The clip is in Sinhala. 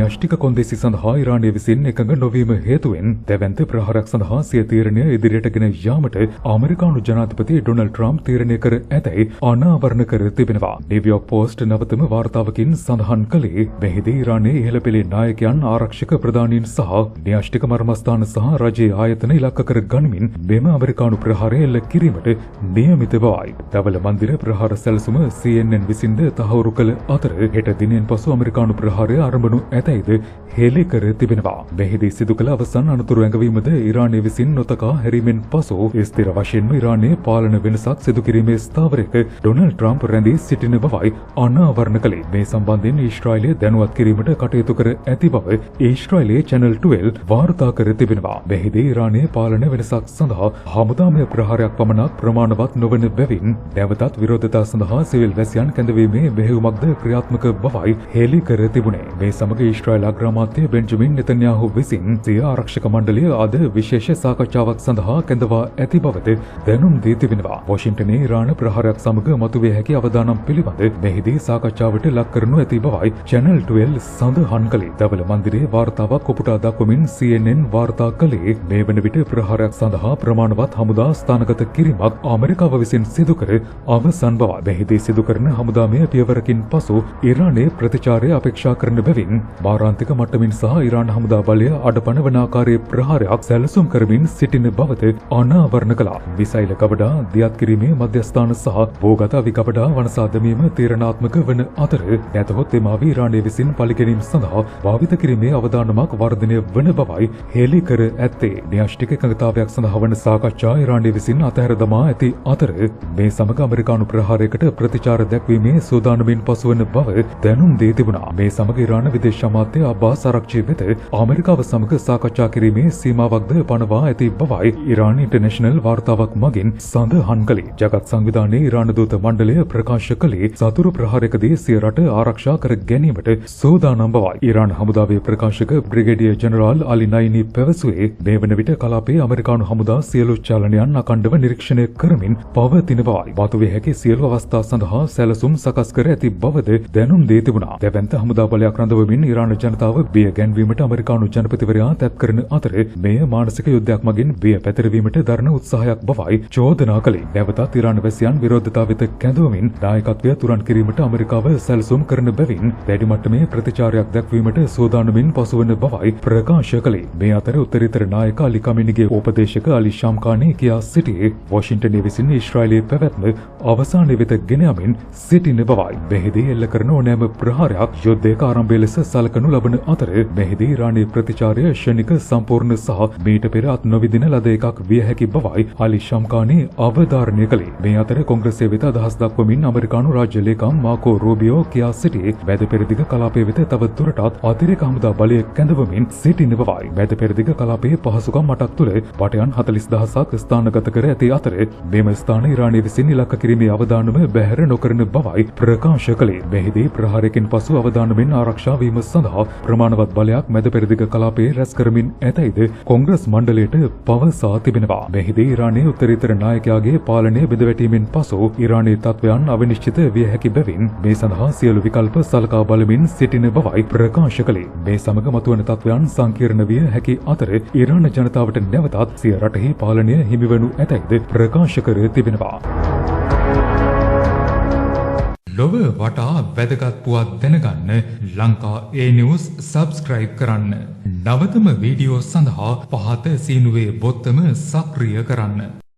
න්‍යෂ්ටික කොන්දේසි සඳහා ඉරානය විසින් එකඟ නොවීම හේතුවෙන් දැවැන්ත ප්‍රහාරයක් සඳහා සිය තීරණය ඉදිරියටගෙන යාමට ඇමරිකානු ජනාධිපති ඩොනල්ඩ් ට්‍රම්ප් තීරණය කර ඇතැයි අනාවරණ කර තිබෙනවා. නිව්යෝක් පෝස්ට් නවතම වාර්තාවකින් සඳහන් කළේ මෙහිදී ඉරානයේ ඉහළ පෙළේ නායකයන් ආරක්ෂක ප්‍රධානීන් සහ න්‍යෂ්ටික මර්මස්ථාන සහ රජයේ ආයතන ඉලක්ක කර ගනිමින් මෙම ඇමරිකානු ප්‍රහාරය එල්ල කිරීමට නියමිත බවයි. දවල මන්දිර ප්‍රහාර සැලසුම CNN විසින්ද තහවුරු කළ අතර හෙට දිනෙන් පසු ඇමරිකානු ප්‍රහාරය ආරම්භ ඇතැයිද හෙළි කර තිබෙනවා. මෙහිදී සිදු කළ අවසන් අනතුරු ඇඟවීමද ඉරානය විසින් නොතකා හැරීමෙන් පසු ස්ථිර වශයෙන්ම ඉරානයේ පාලන වෙනසක් සිදු කිරීමේ ස්ථාවරයක ඩොනල්ඩ් ට්‍රම්ප් රැඳී සිටින බවයි අනාවරණ කළේ. මේ සම්බන්ධයෙන් ඊශ්‍රායලය දැනුවත් කිරීමට කටයුතු කර ඇති බව ඊශ්‍රායලයේ Channel 12 වාර්තා කර තිබෙනවා. මෙහිදී ඉරානයේ පාලන වෙනසක් සඳහා හමුදාමය ප්‍රහාරයක් පමණක් ප්‍රමාණවත් නොවන බැවින් නැවතත් විරෝධතා සඳහා සිවිල් වැසියන් කැඳවීමේ මෙහෙයුමක්ද ක්‍රියාත්මක බවයි හෙළි කර තිබුණේ. මේ සමග ඊශ්‍රායල් අග්‍රාමාත්‍ය බෙන්ජමින් නෙතන්යාහු විසින් සිය ආරක්ෂක මණ්ඩලය අද විශේෂ සාකච්ඡාවක් සඳහා කැඳවා ඇති බවද දැනුම් දී තිබෙනවා. වොෂින්ටනයේ ඉරාන ප්‍රහාරයක් සමග මතුවිය හැකි අවදානම් පිළිබඳ මෙහිදී සාකච්ඡාවට ලක් කරනු ඇති බවයි Channel 12 සඳහන් කළේ. දවල මන්දිරයේ වාර්තාවක් ඔපුටා දක්වමින් CNN වාර්තා කළේ මේ වන විට ප්‍රහාරයක් සඳහා ප්‍රමාණවත් හමුදා ස්ථානගත කිරීමක් ඇමරිකාව විසින් සිදු කර අවසන් බවයි. මෙහිදී සිදු කරන හමුදාමය පියවරකින් පසු ඉරානයේ ප්‍රතිචාරය අපේක්ෂා කරන බැවින් මාරාන්තික මට්ටමින් සහ ඉරාන හමුදා බලය අඩපණ වන ආකාරයේ ප්‍රහාරයක් සැලසුම් කරමින් සිටින බවද අනාවරණ කළා. මිසයිල කවඩා දියත් කිරීමේ මධ්‍යස්ථාන සහ භූගත විකපඩා වනසා දැමීම තීරණාත්මක වන අතර නැතහොත් එමාවි ඉරානය විසින් පලිගැනීම සඳහා භාවිත කිරීමේ අවදානමක් වර්ධනය වන බවයි හෙළි කර ඇත්තේ. න්‍යෂ්ටික එකඟතාවයක් සඳහා වන සාකච්ඡා ඉරානය විසින් අතහැර දමා ඇති අතර මේ සමග ඇමරිකානු ප්‍රහාරයකට ප්‍රතිචාර දැක්වීමේ සූදානමින් පසුවන බව දැනුම් දී තිබුණා. මේ සමග ඉරාන විදේශ අමාත්‍ය අබ්බාස් ආරක්චි වෙත ඇමරිකාව සමග සාකච්ඡා කිරීමේ සීමාවක්ද පනවා ඇති බවයි ඉරාන ඉන්ටර්නැෂනල් වාර්තාවක් මගින් සඳහන් කළේ. ජගත් සංවිධානයේ ඉරාන දූත මණ්ඩලය ප්‍රකාශ කළේ සතුරු ප්‍රහාරයකදී සිය රට ආරක්ෂා කර ගැනීමට සූදානම් බවයි. ඉරාන හමුදාවේ ප්‍රකාශක බ්‍රිගේඩියර් ජෙනරාල් අලි නයිනි පැවසුවේ මේ වන විට කලාපයේ ඇමරිකානු හමුදා සියලු චලනයන් අඛණ්ඩව නිරීක්ෂණය කරමින් පවතින බවයි. මතුවිය හැකි සියලු අවස්ථා සඳහා සැලසුම් සකස් කර ඇති බවද දැනුම් දී තිබුණා. දැවැන්ත හමුදා බලයක් රඳවමින් ඉරාන ජනතාව බිය ගැන්වීමට ඇමරිකානු ජනපතිවරයා තැත් කරන අතර මෙය මානසික යුද්ධයක් මගින් බිය පැතිරවීමට දරන උත්සාහයක් බවයි චෝදනා කළේ. නැවතත් ඉරාන වැසියන් විරෝධතා වෙත කැඳවමින් නායකත්වය තුරන් කිරීමට ඇමරිකාව සැලසුම් කරන බැවින් වැඩි මට්ටමේ ප්‍රතිචාරයක් දැක්වීමට සූදානමින් පසුවන බවයි ප්‍රකාශ කළේ. මේ අතර උත්තරීතර නායක අලි කමිනිගේ උපදේශක අලි ශාම්කානි කියා සිටියේ වොෂින්ටනයේ විසින් ඊශ්‍රායලයේ පැවැත්ම අවසානයේ වෙත ගෙන යමින් සිටින බවයි. මෙහිදී එල්ල කරන ඕනෑම ප්‍රහාරයක් යුද්ධයක ආරම්භය ලෙස සලකනු ලබන අතර මෙහිදී ඉරානයේ ප්‍රතිචාරය ශනික සම්පූර්ණ සහ මීට පෙර අත් නොවිදින ලද එකක් විය හැකි බවයි අලි ශාම්කානි අවධාරණය කළේ. මේ අතර කොංග්‍රසයේ වෙත අදහස් දක්වමින් ඇමරිකානු රාජ්‍ය ලේකම් මාකෝ රූබියෝ කියා සිටියේ මැද පෙරදිග කලාපයේ වෙත තව දුරටත් අතිරේක හමුදා බලය කැඳවමින් සිටින බවයි. මැද පෙරදිග කලාපයේ පහසුකම් මටක් තුළ වටයන් 40000ක් ස්ථානගත කර ඇති අතර මෙම ස්ථාන ඉරානය විසින් ඉලක්ක කිරීමේ අවදානම බැහැර නොකරන බවයි ප්‍රකාශ කළේ. මෙහිදී ප්‍රහාරයකින් පසු අවදානමෙන් ආරක්ෂා වීම සඳහා ප්‍රමාණවත් බලයක් මැද පෙරදිග කලාපයේ රැස් කරමින් ඇතැයිද කොංග්‍රස් මණ්ඩලයට පවසා තිබෙනවා. මෙහිදී ඉරානයේ උත්තරීතර නායකයාගේ පාලනය බිඳවැටීමෙන් පසු ඉරානයේ තත්ත්වයන් අවිනිශ්චිත විය හැකි බැවින් මේ සඳහා සියලු විකල්ප සලකා බලමින් සිටින බවයි ප්‍රකාශ කළේ. මේ සමග මතුවන තත්ත්වයන් සංකීර්ණ විය හැකි අතර ඉරාන ජනතාවට නැවතත් සිය රටෙහි පාලනය හිමිවනු ඇතැයිද ප්‍රකාශ කර තිබෙනවා. ලොව වටා වැදගත් පුවත් දැනගන්න ලංකා A News සබ්ස්ක්‍රයිබ් කරන්න. නවතම වීඩියෝ සඳහා පහත සීනුවේ බොත්තම සක්‍රිය කරන්න.